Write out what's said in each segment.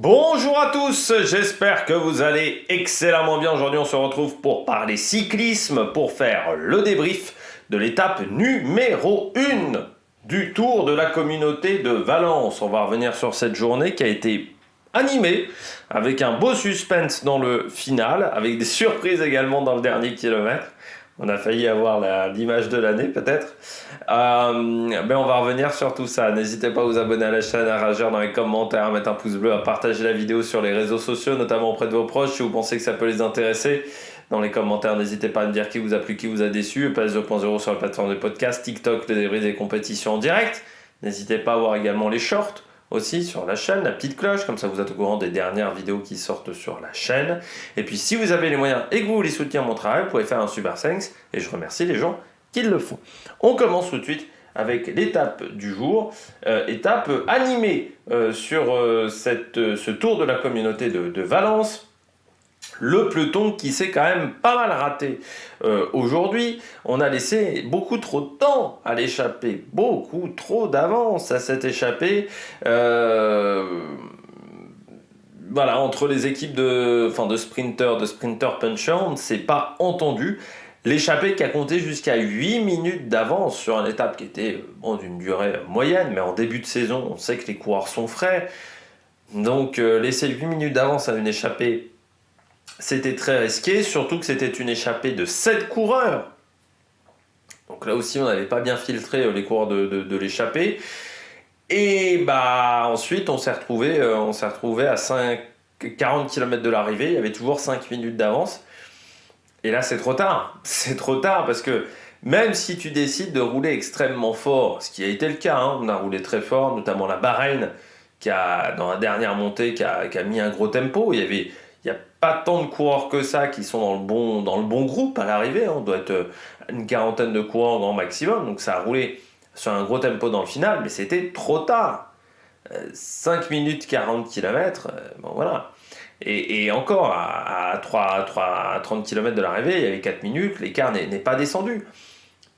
Bonjour à tous, j'espère que vous allez excellemment bien. Aujourd'hui on se retrouve pour parler cyclisme, pour faire le débrief de l'étape numéro 1 du Tour de la Communauté de Valence. On va revenir sur cette journée qui a été animée avec un beau suspense dans le final, avec des surprises également dans le dernier kilomètre. On a failli avoir l'image de l'année peut-être. Mais on va revenir sur tout ça. N'hésitez pas à vous abonner à la chaîne, à réagir dans les commentaires, à mettre un pouce bleu, à partager la vidéo sur les réseaux sociaux, notamment auprès de vos proches si vous pensez que ça peut les intéresser. Dans les commentaires, n'hésitez pas à me dire qui vous a plu, qui vous a déçu. PS 2.0 sur la plateforme de podcast, TikTok, les débriefs des compétitions en direct. N'hésitez pas à voir également les shorts aussi sur la chaîne, la petite cloche, comme ça vous êtes au courant des dernières vidéos qui sortent sur la chaîne. Et puis si vous avez les moyens et que vous voulez soutenir mon travail, vous pouvez faire un super thanks et je remercie les gens qui le font. On commence tout de suite avec l'étape du jour, étape animée sur ce tour de la communauté de Valence. Le peloton qui s'est quand même pas mal raté aujourd'hui. On a laissé beaucoup trop de temps à l'échappée, beaucoup trop d'avance à cette échappée. Voilà, entre les équipes de sprinters punchers, on ne s'est pas entendu. L'échappée qui a compté jusqu'à 8 minutes d'avance sur une étape qui était d'une durée moyenne, mais en début de saison, on sait que les coureurs sont frais. Donc laisser 8 minutes d'avance à une échappée, c'était très risqué, surtout que c'était une échappée de 7 coureurs. Donc là aussi, on n'avait pas bien filtré les coureurs de l'échappée. Et ensuite, on s'est retrouvé à 40 km de l'arrivée, il y avait toujours 5 minutes d'avance. Et là, c'est trop tard. C'est trop tard parce que même si tu décides de rouler extrêmement fort, ce qui a été le cas, on a roulé très fort, notamment la Bahreïn, dans la dernière montée, qui a mis un gros tempo. Il n'y a pas tant de coureurs que ça qui sont dans le bon groupe à l'arrivée. On doit être une quarantaine de coureurs au grand maximum. Donc ça a roulé sur un gros tempo dans le final, mais c'était trop tard. 5 minutes 40 km, bon voilà. Et encore, à 30 km de l'arrivée, il y avait 4 minutes, l'écart n'est pas descendu.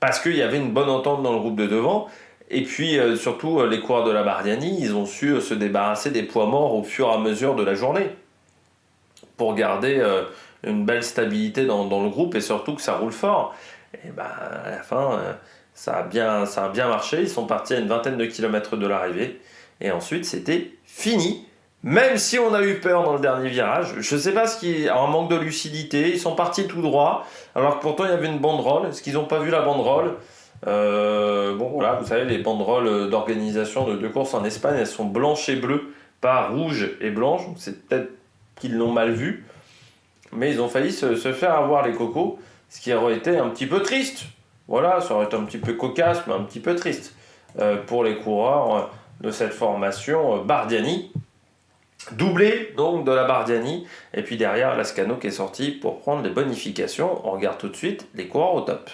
Parce qu'il y avait une bonne entente dans le groupe de devant. Et puis surtout, les coureurs de la Bardiani, ils ont su se débarrasser des poids morts au fur et à mesure de la journée. Pour garder une belle stabilité dans le groupe et surtout que ça roule fort. Et à la fin, ça a bien marché. Ils sont partis à une vingtaine de kilomètres de l'arrivée. Et ensuite, c'était fini. Même si on a eu peur dans le dernier virage, je ne sais pas un manque de lucidité, ils sont partis tout droit, alors que pourtant il y avait une banderole. Est-ce qu'ils n'ont pas vu la banderole ? Voilà, vous savez, les banderoles d'organisation de courses en Espagne, elles sont blanches et bleues, pas rouges et blanches, donc c'est peut-être qu'ils l'ont mal vu, mais ils ont failli se faire avoir les cocos, ce qui aurait été un petit peu triste. Voilà, ça aurait été un petit peu cocasse, mais un petit peu triste pour les coureurs de cette formation Bardiani. Doublé donc de la Bardiani, et puis derrière Lascano qui est sorti pour prendre les bonifications. On regarde tout de suite les coureurs au top.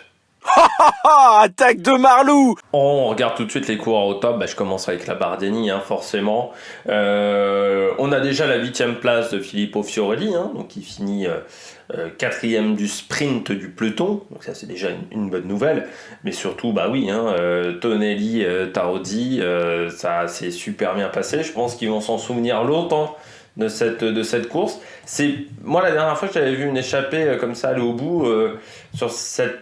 Attaque de Marlou. On regarde tout de suite les coureurs au top. Je commence avec la Bardiani, forcément. On a déjà la 8e place de Filippo Fiorelli, donc qui finit 4e du sprint du peloton. Donc ça, c'est déjà une bonne nouvelle. Mais surtout, Tonelli, Tarozzi, ça s'est super bien passé. Je pense qu'ils vont s'en souvenir longtemps de cette course. Moi, la dernière fois que j'avais vu une échappée comme ça aller au bout sur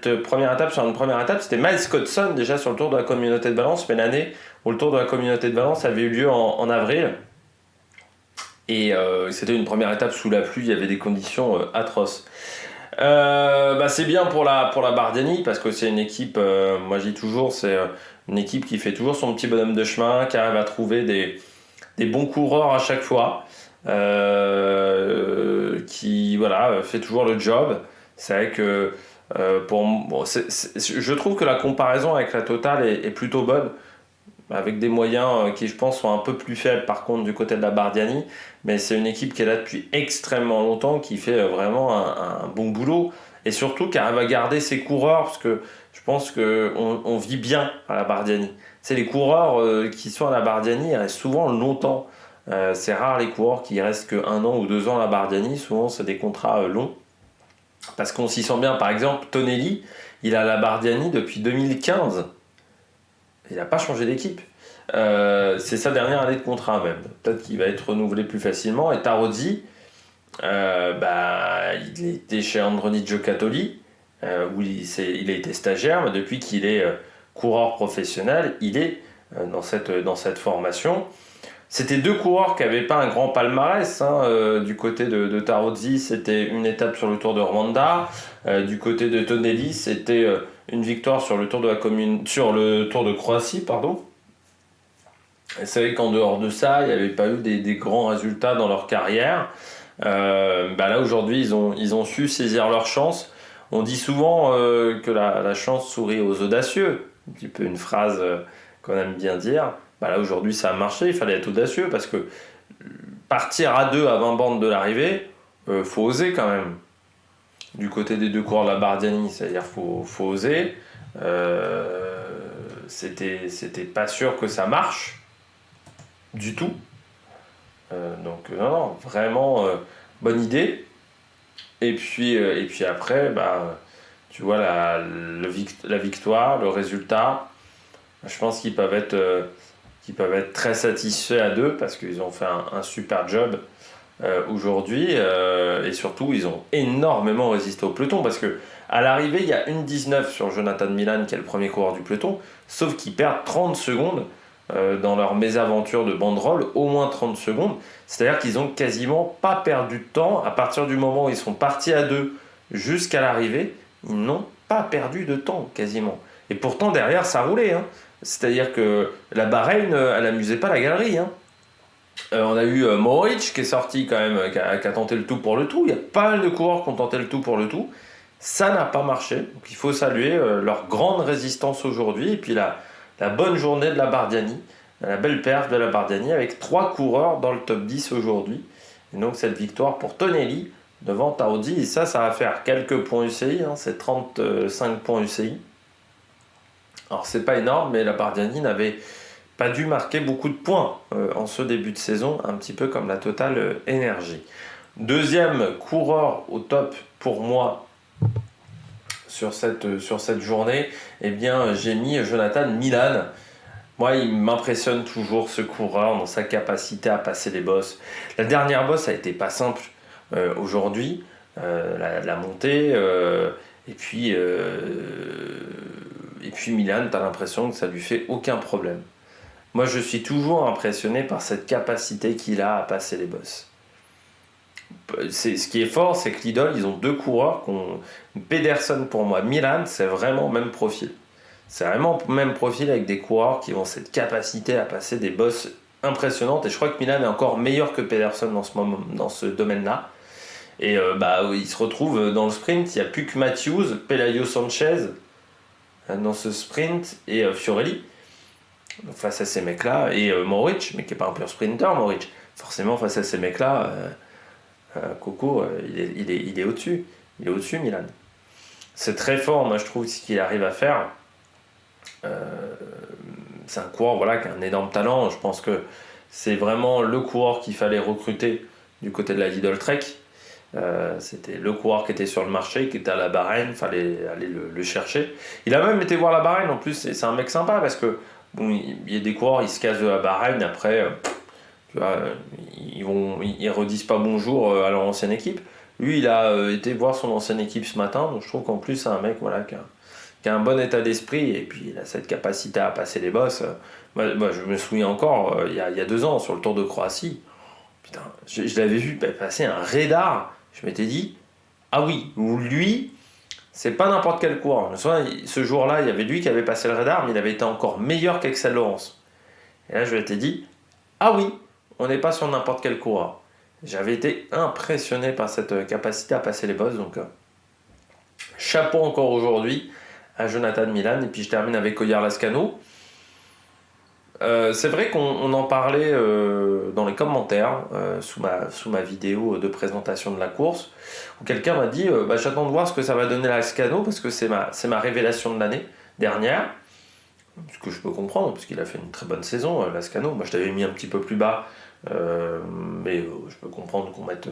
une première étape, c'était Miles Scotson déjà sur le Tour de la Communauté de Valence, mais l'année où le Tour de la Communauté de Valence avait eu lieu en avril. Et c'était une première étape sous la pluie, il y avait des conditions atroces. C'est bien pour la Bardiani parce que c'est une équipe, moi je dis toujours, c'est une équipe qui fait toujours son petit bonhomme de chemin, qui arrive à trouver des bons coureurs à chaque fois. Qui fait toujours le job. C'est vrai que je trouve que la comparaison avec la Total est plutôt bonne, avec des moyens qui je pense sont un peu plus faibles par contre du côté de la Bardiani, mais c'est une équipe qui est là depuis extrêmement longtemps, qui fait vraiment un bon boulot et surtout qui arrive à garder ses coureurs, parce que je pense qu'on vit bien à la Bardiani. C'est les coureurs qui sont à la Bardiani, ils restent souvent longtemps. C'est rare les coureurs qui restent que 1 an ou 2 ans à la Bardiani, souvent c'est des contrats longs, parce qu'on s'y sent bien. Par exemple, Tonelli, il a la Bardiani depuis 2015, il n'a pas changé d'équipe. C'est sa dernière année de contrat même. Peut-être qu'il va être renouvelé plus facilement. Et Tarozzi, il était chez Androni Giocattoli, où il a été stagiaire, mais depuis qu'il est coureur professionnel, il est dans cette formation. C'était deux coureurs qui n'avaient pas un grand palmarès. Du côté de Tarozzi, c'était une étape sur le Tour de Rwanda. Du côté de Tonelli, c'était une victoire sur le Tour de Croatie, pardon. Et c'est vrai qu'en dehors de ça, il n'y avait pas eu des grands résultats dans leur carrière. Là aujourd'hui, ils ont su saisir leur chance. On dit souvent que la chance sourit aux audacieux. Un petit peu une phrase qu'on aime bien dire. Là aujourd'hui ça a marché, il fallait être audacieux parce que partir à deux à 20 bandes de l'arrivée, faut oser quand même. Du côté des deux coureurs de la Bardiani, c'est-à-dire faut oser. C'était pas sûr que ça marche du tout. Non, vraiment bonne idée. Et puis après, tu vois la victoire, le résultat. Je pense qu'ils peuvent être très satisfaits à deux parce qu'ils ont fait un super job aujourd'hui et surtout ils ont énormément résisté au peloton parce que à l'arrivée il y a une 19 sur Jonathan Milan qui est le premier coureur du peloton, sauf qu'ils perdent 30 secondes dans leur mésaventure de banderole, au moins 30 secondes, c'est-à-dire qu'ils ont quasiment pas perdu de temps à partir du moment où ils sont partis à deux jusqu'à l'arrivée, ils n'ont pas perdu de temps quasiment. Et pourtant derrière ça roulait, hein. C'est-à-dire que la Bahreïn, elle n'amusait pas la galerie. On a eu Mohoric qui est sorti quand même, qui a tenté le tout pour le tout. Il y a pas mal de coureurs qui ont tenté le tout pour le tout. Ça n'a pas marché. Donc il faut saluer leur grande résistance aujourd'hui. Et puis la bonne journée de la Bardiani, la belle perf de la Bardiani avec 3 coureurs dans le top 10 aujourd'hui. Et donc cette victoire pour Tonelli devant Tarozzi. Et ça va faire quelques points UCI. C'est 35 points UCI. Alors c'est pas énorme, mais la Bardiani n'avait pas dû marquer beaucoup de points en ce début de saison, un petit peu comme la Total Energy. Deuxième coureur au top pour moi sur cette journée, j'ai mis Jonathan Milan. Moi, il m'impressionne toujours ce coureur dans sa capacité à passer les bosses. La dernière bosse a été pas simple aujourd'hui, la montée, et puis Milan, tu as l'impression que ça lui fait aucun problème. Moi, je suis toujours impressionné par cette capacité qu'il a à passer les bosses. Ce qui est fort, c'est que Lidl, ils ont deux coureurs Pedersen pour moi, Milan, c'est vraiment le même profil. C'est vraiment le même profil avec des coureurs qui ont cette capacité à passer des bosses impressionnantes. Et je crois que Milan est encore meilleur que Pedersen dans ce domaine-là. Et il se retrouve dans le sprint, il n'y a plus que Matthews, Pelayo Sanchez dans ce sprint et Fiorelli. Donc, face à ces mecs-là, et Mohoric, mais qui n'est pas un pur sprinter, Mohoric. Forcément, face à ces mecs-là, Coco, il est au-dessus. Il est au-dessus, Milan. C'est très fort, moi, je trouve, ce qu'il arrive à faire. C'est un coureur qui a un énorme talent. Je pense que c'est vraiment le coureur qu'il fallait recruter du côté de la Lidl Trek. C'était le coureur qui était sur le marché, qui était à la Bahreïn, il fallait aller le chercher. Il a même été voir la Bahreïn en plus, et c'est un mec sympa parce que il y a des coureurs, ils se cassent de la Bahreïn, après tu vois, ils redisent pas bonjour à leur ancienne équipe. Lui, il a été voir son ancienne équipe ce matin, donc je trouve qu'en plus c'est un mec qui a un bon état d'esprit, et puis il a cette capacité à passer les bosses. Moi, je me souviens encore, il y a 2 ans, sur le Tour de Croatie, putain, je l'avais vu passer un radar. Je m'étais dit, ah oui, lui, c'est pas n'importe quel coureur. Je me souviens, ce jour-là, il y avait lui qui avait passé le radar, mais il avait été encore meilleur qu'Axel Laurence. Et là, je m'étais dit, ah oui, on n'est pas sur n'importe quel coureur. J'avais été impressionné par cette capacité à passer les bosses, donc chapeau encore aujourd'hui à Jonathan Milan. Et puis je termine avec Ogier Lascano. C'est vrai qu'on en parlait dans les commentaires sous ma vidéo de présentation de la course, où quelqu'un m'a dit j'attends de voir ce que ça va donner à Lascano parce que c'est ma révélation de l'année dernière, ce que je peux comprendre parce qu'il a fait une très bonne saison, Lascano. Moi je t'avais mis un petit peu plus bas, mais je peux comprendre qu'on mette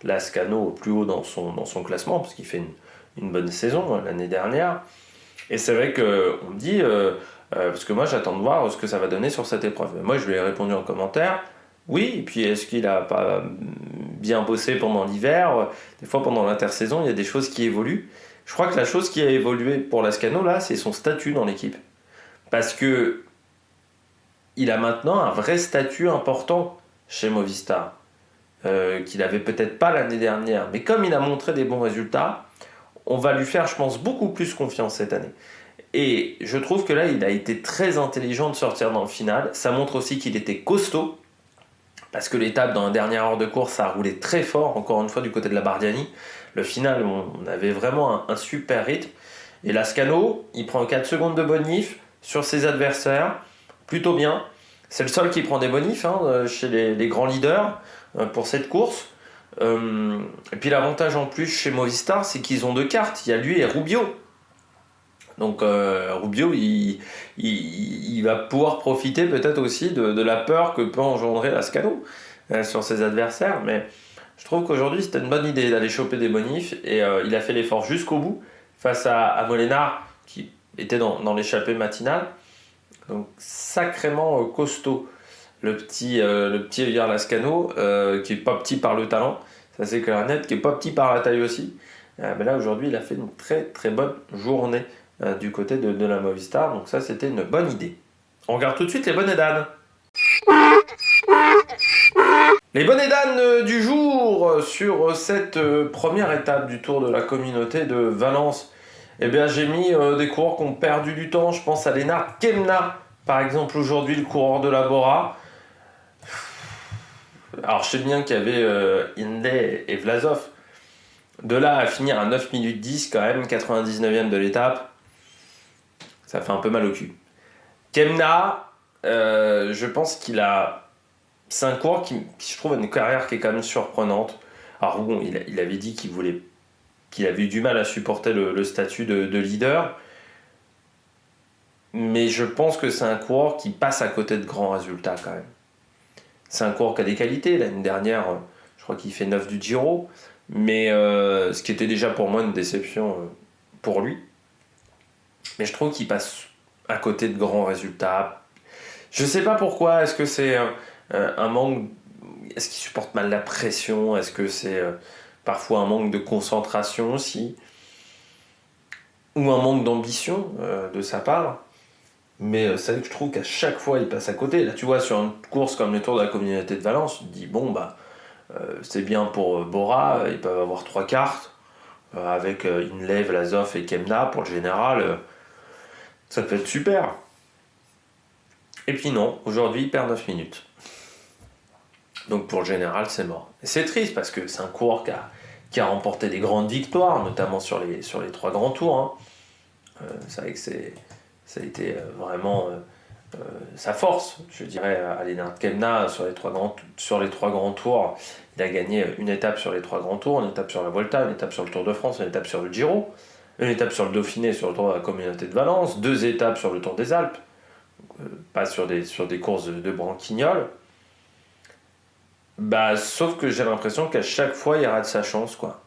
Lascano plus haut dans son classement parce qu'il fait une bonne saison l'année dernière. Et c'est vrai qu'on me dit Parce que moi, j'attends de voir ce que ça va donner sur cette épreuve. Moi, je lui ai répondu en commentaire, oui, et puis est-ce qu'il a pas bien bossé pendant l'hiver? Des fois, pendant l'intersaison, il y a des choses qui évoluent. Je crois que la chose qui a évolué pour Lascano, là, c'est son statut dans l'équipe. Parce que il a maintenant un vrai statut important chez Movistar, qu'il n'avait peut-être pas l'année dernière. Mais comme il a montré des bons résultats, on va lui faire, je pense, beaucoup plus confiance cette année. Et je trouve que là, il a été très intelligent de sortir dans le final. Ça montre aussi qu'il était costaud, parce que l'étape dans la dernière heure de course, ça a roulé très fort, encore une fois, du côté de la Bardiani. Le final, on avait vraiment un super rythme. Et Lascano, il prend 4 secondes de bonif sur ses adversaires, plutôt bien. C'est le seul qui prend des bonifs chez les grands leaders pour cette course. Et puis l'avantage en plus chez Movistar, c'est qu'ils ont deux cartes. Il y a lui et Rubio. Donc Rubio, il va pouvoir profiter peut-être aussi de la peur que peut engendrer Lascano sur ses adversaires. Mais je trouve qu'aujourd'hui, c'était une bonne idée d'aller choper des bonifs. Et il a fait l'effort jusqu'au bout face à Molinard, qui était dans l'échappée matinale. Donc sacrément costaud, le petit Javier Lascano, qui est pas petit par le talent, ça c'est clair et net, qui est pas petit par la taille aussi. Mais là aujourd'hui, il a fait une très très bonne journée du côté de la Movistar, donc ça c'était une bonne idée. On regarde tout de suite les bonnets d'âne. Les bonnets d'âne du jour sur cette première étape du Tour de la Communauté de Valence. Eh bien, j'ai mis des coureurs qui ont perdu du temps. Je pense à Lennart Kemna, par exemple, aujourd'hui, le coureur de la Bora. Alors, je sais bien qu'il y avait Hindley et Vlasov. De là à finir à 9 minutes 10, quand même, 99e de l'étape, ça fait un peu mal au cul. Kemna, je pense qu'il a... C'est un coureur qui, je trouve, a une carrière qui est quand même surprenante. Alors bon, il avait dit qu'il avait eu du mal à supporter le statut de leader. Mais je pense que c'est un coureur qui passe à côté de grands résultats quand même. C'est un coureur qui a des qualités. L'année dernière, je crois qu'il fait 9 du Giro. Mais ce qui était déjà pour moi une déception pour lui. Mais je trouve qu'il passe à côté de grands résultats. Je sais pas pourquoi. Est-ce que c'est un manque... Est-ce qu'il supporte mal la pression? Est-ce que c'est parfois un manque de concentration aussi? Ou un manque d'ambition de sa part? Mais c'est vrai que je trouve qu'à chaque fois il passe à côté. Là tu vois, sur une course comme le Tour de la Communauté de Valence, tu te dis bon bah c'est bien pour Bora, ils peuvent avoir 3 cartes avec Hindley, Vlasov et Kemna pour le général, ça peut être super. Et puis non, aujourd'hui il perd 9 minutes. Donc pour le général c'est mort. Et c'est triste parce que c'est un coureur qui a remporté des grandes victoires, notamment sur les 3 grands tours. C'est vrai que ça a été vraiment sa force, je dirais, à Lennart Kemna sur les 3 grands tours. Il a gagné une étape sur les 3 grands tours, une étape sur la Volta, une étape sur le Tour de France, une étape sur le Giro, une étape sur le Dauphiné, sur le Tour de la Communauté de Valence, 2 étapes sur le Tour des Alpes, pas sur des courses de branquignoles. Sauf que j'ai l'impression qu'à chaque fois, il rate sa chance, quoi.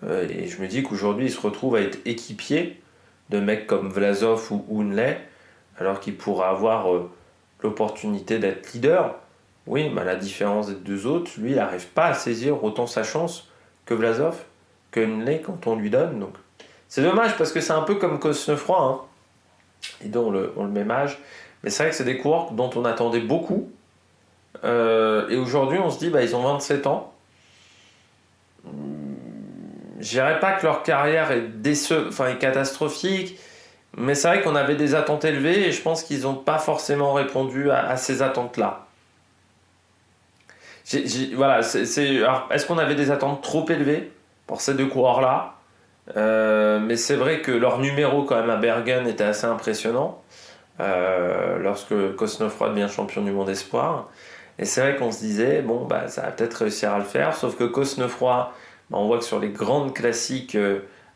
Et je me dis qu'aujourd'hui, il se retrouve à être équipier de mecs comme Vlasov ou Hindley, alors qu'il pourra avoir l'opportunité d'être leader. Oui, mais à la différence des deux autres, lui, il n'arrive pas à saisir autant sa chance que Vlasov, que Hindley quand on lui donne. Donc, c'est dommage parce que c'est un peu comme Cosnefroy, et dont on le même âge. Mais c'est vrai que c'est des coureurs dont on attendait beaucoup. Et aujourd'hui, on se dit, ils ont 27 ans. Je dirais pas que leur carrière est catastrophique, mais c'est vrai qu'on avait des attentes élevées et je pense qu'ils n'ont pas forcément répondu à ces attentes-là. Voilà, alors, est-ce qu'on avait des attentes trop élevées pour ces deux coureurs-là? Mais c'est vrai que leur numéro quand même à Bergen était assez impressionnant lorsque Cosnefroy devient champion du monde espoir. Et c'est vrai qu'on se disait, ça va peut-être réussir à le faire, sauf que Cosnefroy, on voit que sur les grandes classiques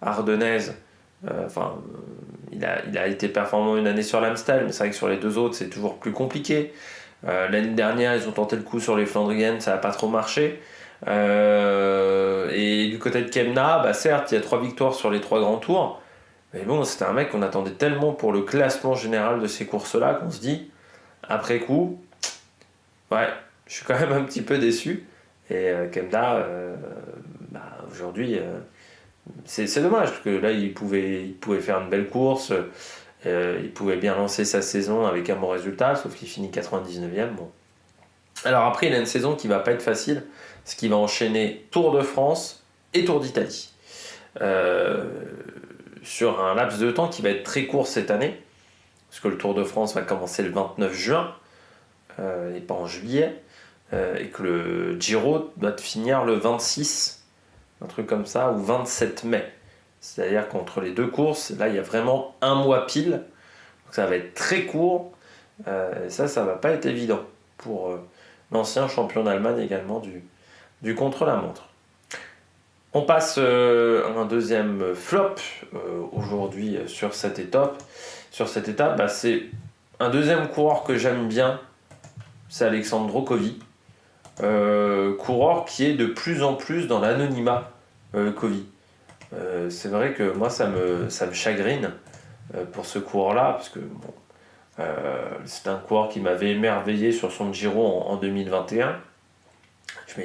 ardennaises, il a été performant une année sur l'Amstel, mais c'est vrai que sur les deux autres, c'est toujours plus compliqué. L'année dernière, ils ont tenté le coup sur les Flandriennes, ça n'a pas trop marché. Et du côté de Kemna, certes, il y a 3 victoires sur les 3 grands tours, Mais bon, c'était un mec qu'on attendait tellement pour le classement général de ces courses-là qu'on se dit, après coup, ouais, je suis quand même un petit peu déçu. Et Kemna, aujourd'hui, c'est dommage, parce que là, il pouvait faire une belle course, il pouvait bien lancer sa saison avec un bon résultat, sauf qu'il finit 99e. Bon. Alors après, il a une saison qui va pas être facile, parce qu'il va enchaîner Tour de France et Tour d'Italie. Euh, sur un laps de temps qui va être très court cette année, parce que le Tour de France va commencer le 29 juin, et pas en juillet, et que le Giro doit finir le 26, un truc comme ça, ou 27 mai. C'est-à-dire qu'entre les deux courses, là, il y a vraiment un mois pile, donc ça va être très court, et ça va pas être évident pour l'ancien champion d'Allemagne également du contre-la-montre. On passe à un deuxième flop aujourd'hui sur cette étape. Sur cette étape, c'est un deuxième coureur que j'aime bien, c'est Alexandro Covi. Coureur qui est de plus en plus dans l'anonymat, Covi. C'est vrai que moi ça me chagrine pour ce coureur-là, parce que bon, c'est un coureur qui m'avait émerveillé sur son Giro en 2021. Je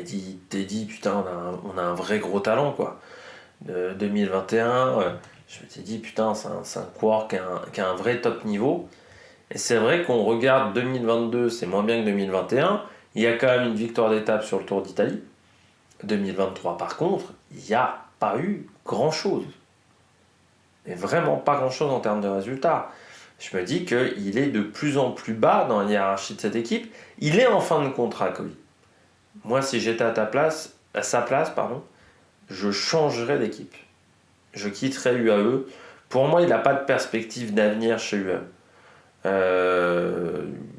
t'ai dit, putain, on a un vrai gros talent, quoi. De 2021, je m'étais dit, putain, c'est un coureur qui a un vrai top niveau. Et c'est vrai qu'on regarde 2022, c'est moins bien que 2021. Il y a quand même une victoire d'étape sur le Tour d'Italie. 2023, par contre, il n'y a pas eu grand-chose. Mais vraiment pas grand-chose en termes de résultats. Je me dis qu'il est de plus en plus bas dans la hiérarchie de cette équipe. Il est en fin de contrat, Covid. Moi, si j'étais à sa place, je changerais d'équipe. Je quitterais UAE. Pour moi, il n'a pas de perspective d'avenir chez UAE.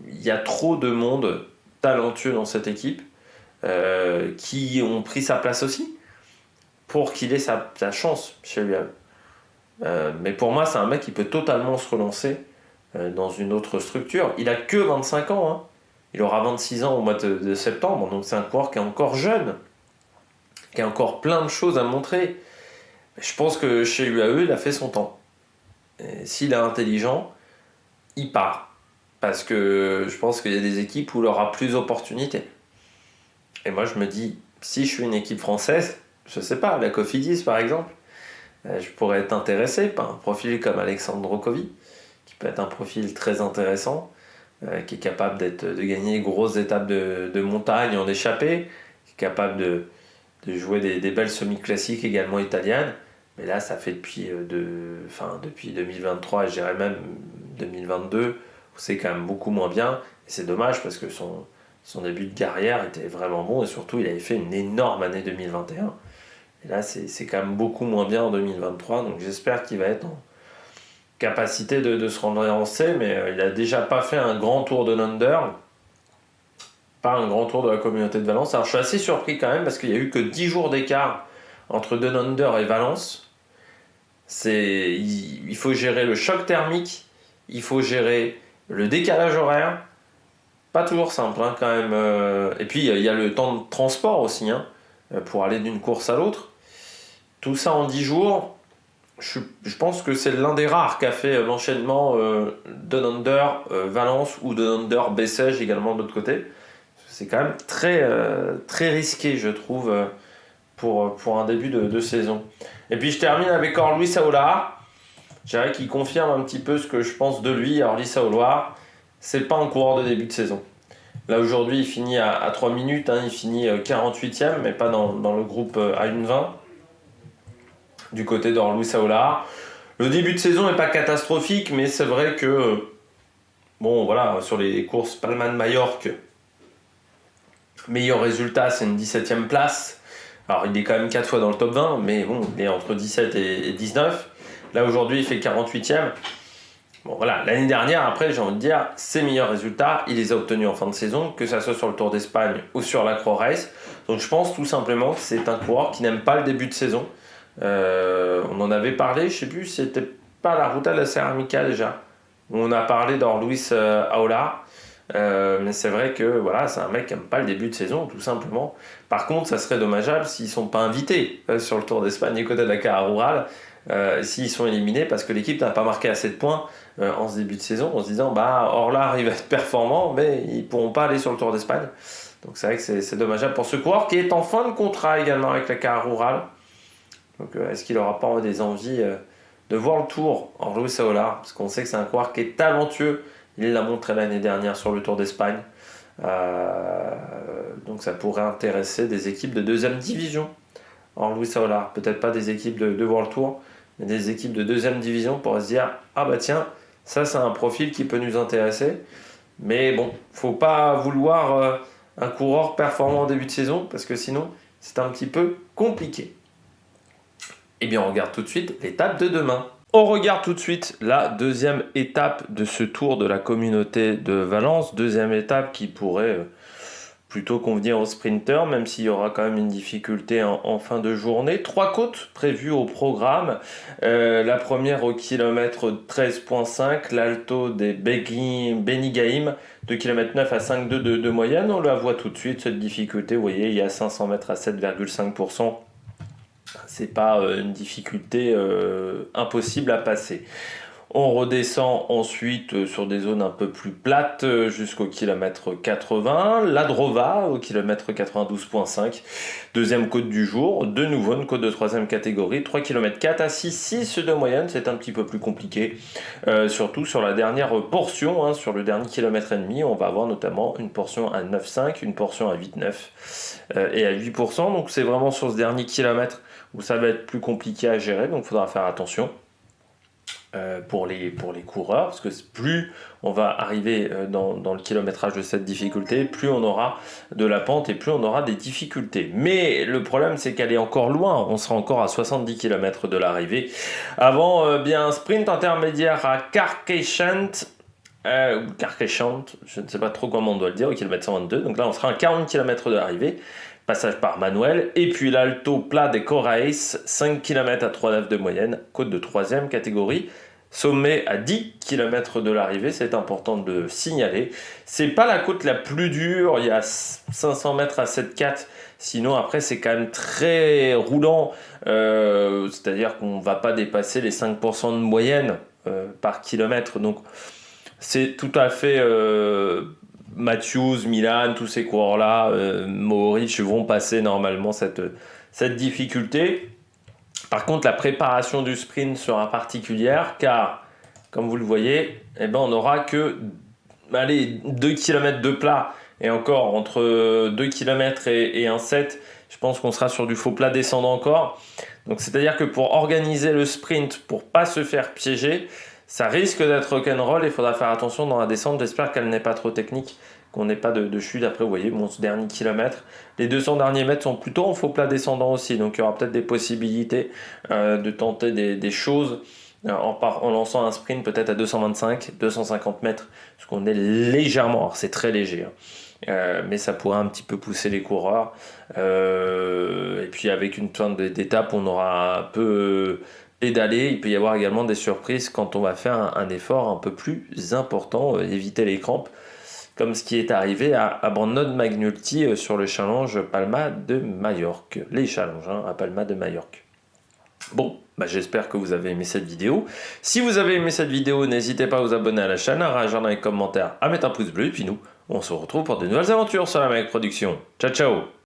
Il y a trop de monde talentueux dans cette équipe qui ont pris sa place aussi pour qu'il ait sa chance chez UAE. Mais pour moi, c'est un mec qui peut totalement se relancer dans une autre structure. Il a que 25 ans, hein. Il aura 26 ans au mois de septembre, donc c'est un coureur qui est encore jeune, qui a encore plein de choses à montrer. Je pense que chez UAE, il a fait son temps. Et s'il est intelligent, il part. Parce que je pense qu'il y a des équipes où il aura plus d'opportunités. Et moi, je me dis, si je suis une équipe française, je sais pas, la Cofidis par exemple, je pourrais être intéressé par un profil comme Alexandro Covi, qui peut être un profil très intéressant, qui est capable de gagner grosses étapes de montagne en échappée, qui est capable de jouer des belles semi-classiques également italiennes. Mais là, ça fait depuis 2023 et je dirais même 2022, où c'est quand même beaucoup moins bien. Et c'est dommage parce que son début de carrière était vraiment bon et surtout, il avait fait une énorme année 2021. Et là, c'est quand même beaucoup moins bien en 2023. Donc j'espère qu'il va être en capacité de se rendre en C, mais il n'a déjà pas fait un grand tour de l'Under, pas un grand tour de la communauté de Valence. Alors je suis assez surpris quand même parce qu'il n'y a eu que 10 jours d'écart entre Down Under et Valence. Il faut gérer le choc thermique, il faut gérer le décalage horaire. Pas toujours simple quand même. Et puis il y a le temps de transport aussi pour aller d'une course à l'autre. Tout ça en 10 jours. Je pense que c'est l'un des rares qui a fait l'enchaînement Down Under Valence ou Down Under Bessèges également de l'autre côté. C'est quand même très, très risqué, je trouve, pour un début de saison. Et puis je termine avec Orluis Aolar. Je dirais qu'il confirme un petit peu ce que je pense de lui. Orluis Aolar, c'est pas un coureur de début de saison. Là aujourd'hui, il finit à 3 minutes, il finit 48e, mais pas dans le groupe à 1,20 du côté d'Orluis Aolar. Le début de saison n'est pas catastrophique, mais c'est vrai que sur les courses Palma-de-Majorque, meilleur résultat, c'est une 17e place. Alors il est quand même 4 fois dans le top 20, mais bon, il est entre 17 et 19. Là aujourd'hui, il fait 48e. Bon voilà, l'année dernière, après, j'ai envie de dire, ses meilleurs résultats, il les a obtenus en fin de saison, que ça soit sur le Tour d'Espagne ou sur la Croix Race. Donc je pense tout simplement que c'est un coureur qui n'aime pas le début de saison. On en avait parlé, je sais plus, c'était pas la Ruta de la Ceramica déjà. On a parlé d'Orluis Aolar. Mais c'est vrai que c'est un mec qui n'aime pas le début de saison, tout simplement. Par contre, ça serait dommageable s'ils ne sont pas invités sur le Tour d'Espagne du côté de la Cara Rural. s'ils sont éliminés parce que l'équipe n'a pas marqué assez de points en ce début de saison, en se disant Orlar il va être performant, mais ils ne pourront pas aller sur le Tour d'Espagne. Donc c'est vrai que c'est dommageable pour ce coureur qui est en fin de contrat également avec la Cara Rural. Donc est-ce qu'il n'aura pas des envies de voir le Tour en Luis Olar, parce qu'on sait que c'est un coureur qui est talentueux. Il l'a montré l'année dernière sur le Tour d'Espagne. Donc ça pourrait intéresser des équipes de deuxième division en Luis Olar. Peut-être pas des équipes de World Tour, mais des équipes de deuxième division pour se dire tiens, ça c'est un profil qui peut nous intéresser. Mais bon, faut pas vouloir un coureur performant en début de saison, parce que sinon c'est un petit peu compliqué. Eh bien, on regarde tout de suite l'étape de demain. On regarde tout de suite la deuxième étape de ce tour de la communauté de Valence. Deuxième étape qui pourrait plutôt convenir aux sprinters, même s'il y aura quand même une difficulté en fin de journée. 3 côtes prévues au programme. La première au kilomètre 13.5, l'Alto des Benigaïm, de km 9 à 5,2 de moyenne. On la voit tout de suite, cette difficulté. Vous voyez, il y a 500 mètres à 7,5%. C'est pas une difficulté impossible à passer. On redescend ensuite sur des zones un peu plus plates jusqu'au kilomètre 80. La Drova au kilomètre 92.5. Deuxième côte du jour. De nouveau une côte de troisième catégorie. 3 km 4 à 6 de moyenne. C'est un petit peu plus compliqué. Surtout sur la dernière portion. Sur le dernier kilomètre et demi. On va avoir notamment une portion à 9,5. Une portion à 8,9 et à 8%. Donc c'est vraiment sur ce dernier kilomètre où ça va être plus compliqué à gérer. Donc il faudra faire attention. Pour les coureurs, parce que plus on va arriver dans le kilométrage de cette difficulté, plus on aura de la pente et plus on aura des difficultés. Mais le problème, c'est qu'elle est encore loin, on sera encore à 70 km de l'arrivée. Avant, bien un sprint intermédiaire à Carcassonne, je ne sais pas trop comment on doit le dire, au kilomètre 122, donc là on sera à 40 km de l'arrivée. Passage par Manuel, et puis l'Alto Pla de Coraes, 5 km à 3,9 de moyenne, côte de 3e catégorie, sommet à 10 km de l'arrivée, c'est important de le signaler. C'est pas la côte la plus dure, il y a 500 mètres à 7,4, sinon après c'est quand même très roulant, c'est-à-dire qu'on ne va pas dépasser les 5% de moyenne par kilomètre, donc c'est tout à fait... Matthews, Milan, tous ces coureurs-là, Mohoric vont passer normalement cette difficulté. Par contre, la préparation du sprint sera particulière car, comme vous le voyez, on n'aura que 2 km de plat et encore entre 2 km et 1,7, je pense qu'on sera sur du faux plat descendant encore. Donc c'est-à-dire que pour organiser le sprint, pour pas se faire piéger, ça risque d'être rock'n'roll et il faudra faire attention dans la descente. J'espère qu'elle n'est pas trop technique, qu'on n'ait pas de chute. Après, vous voyez, ce dernier kilomètre, les 200 derniers mètres sont plutôt en faux plat descendant aussi. Donc, il y aura peut-être des possibilités de tenter des choses en lançant un sprint peut-être à 225, 250 mètres. Parce qu'on est légèrement, alors c'est très léger, mais ça pourrait un petit peu pousser les coureurs. Et puis, avec une fin d'étape, on aura un peu... pédaler, il peut y avoir également des surprises quand on va faire un effort un peu plus important, éviter les crampes, comme ce qui est arrivé à Brandon McNulty sur le challenge Palma de Majorque. Les challenges à Palma de Majorque. Bon, j'espère que vous avez aimé cette vidéo. Si vous avez aimé cette vidéo, n'hésitez pas à vous abonner à la chaîne, à réagir dans les commentaires, à mettre un pouce bleu, et puis nous, on se retrouve pour de nouvelles aventures sur la Mec Production. Ciao, ciao!